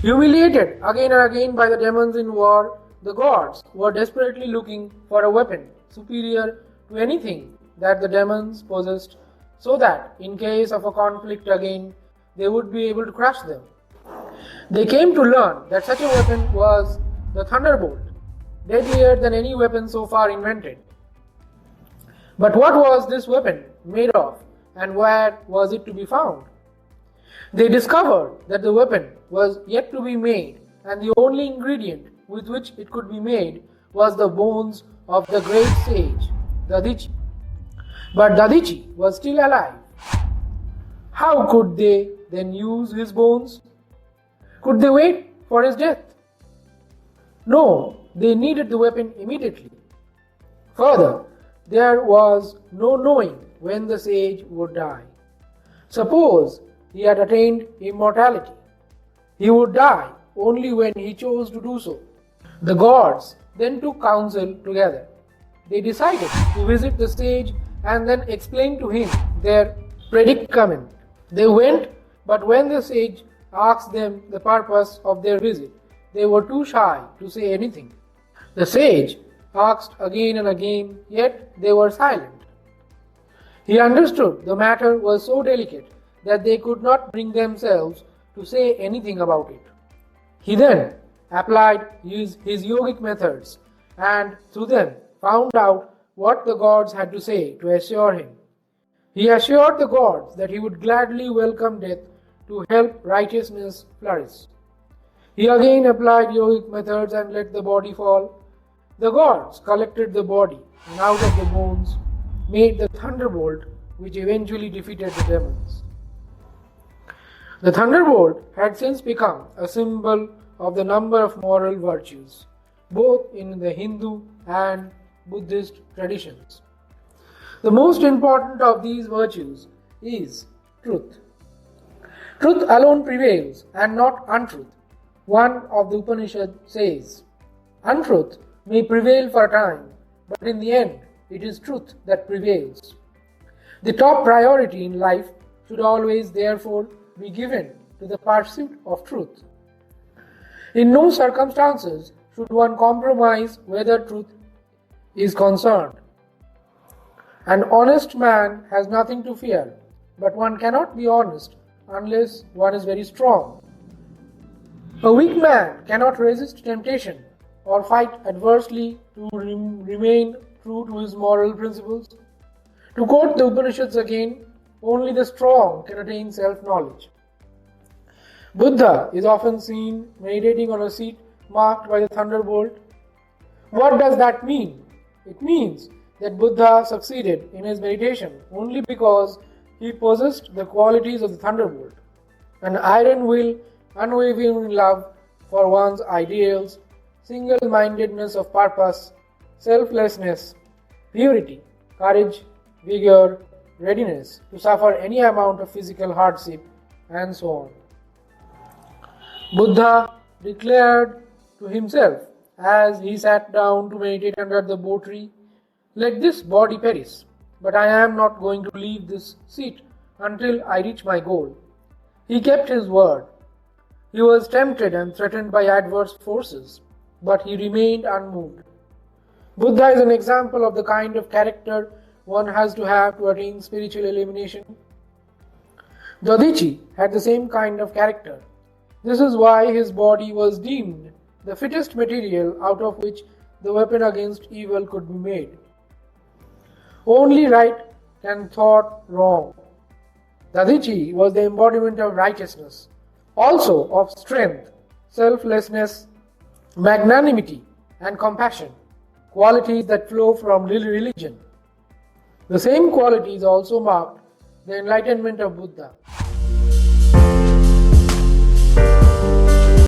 Humiliated again and again by the demons in war, the gods were desperately looking for a weapon superior to anything that the demons possessed, so that in case of a conflict again, they would be able to crush them. They came to learn that such a weapon was the thunderbolt, deadlier than any weapon so far invented. But what was this weapon made of, and where was it to be found? They discovered that the weapon was yet to be made, and the only ingredient with which it could be made was the bones of the great sage, Dadichi. But Dadichi was still alive. How could they then use his bones? Could they wait for his death? No, they needed the weapon immediately. Further, there was no knowing when the sage would die. Suppose he had attained immortality. He would die only when he chose to do so. The gods then took counsel together. They decided to visit the sage and then explain to him their predicament. They went, but when the sage asked them the purpose of their visit, they were too shy to say anything. The sage asked again and again, yet they were silent. He understood the matter was so delicate that they could not bring themselves to say anything about it. He then applied his yogic methods and through them found out what the gods had to say to assure him. He assured the gods that he would gladly welcome death to help righteousness flourish. He again applied yogic methods and let the body fall. The gods collected the body and out of the bones made the thunderbolt which eventually defeated the demons. The thunderbolt had since become a symbol of the number of moral virtues, both in the Hindu and Buddhist traditions. The most important of these virtues is truth. Truth alone prevails and not untruth. One of the Upanishad says, "Untruth may prevail for a time, but in the end it is truth that prevails." The top priority in life should always therefore be given to the pursuit of truth. In no circumstances should one compromise whether truth is concerned. An honest man has nothing to fear, but one cannot be honest unless one is very strong. A weak man cannot resist temptation or fight adversely to remain true to his moral principles. To quote the Upanishads again, only the strong can attain self-knowledge. Buddha is often seen meditating on a seat marked by the thunderbolt. What does that mean? It means that Buddha succeeded in his meditation only because he possessed the qualities of the thunderbolt: an iron will, unwavering love for one's ideals, single-mindedness of purpose, selflessness, purity, courage, vigor, readiness to suffer any amount of physical hardship, and so on. Buddha declared to himself as he sat down to meditate under the bo tree, "Let this body perish, but I am not going to leave this seat until I reach my goal." He kept his word. He was tempted and threatened by adverse forces, but he remained unmoved. Buddha is an example of the kind of character one has to have to attain spiritual illumination. Dadichi had the same kind of character. This is why his body was deemed the fittest material out of which the weapon against evil could be made. Only right can thwart wrong. Dadichi was the embodiment of righteousness, also of strength, selflessness, magnanimity, and compassion, qualities that flow from religion. The same qualities also marked the enlightenment of Buddha.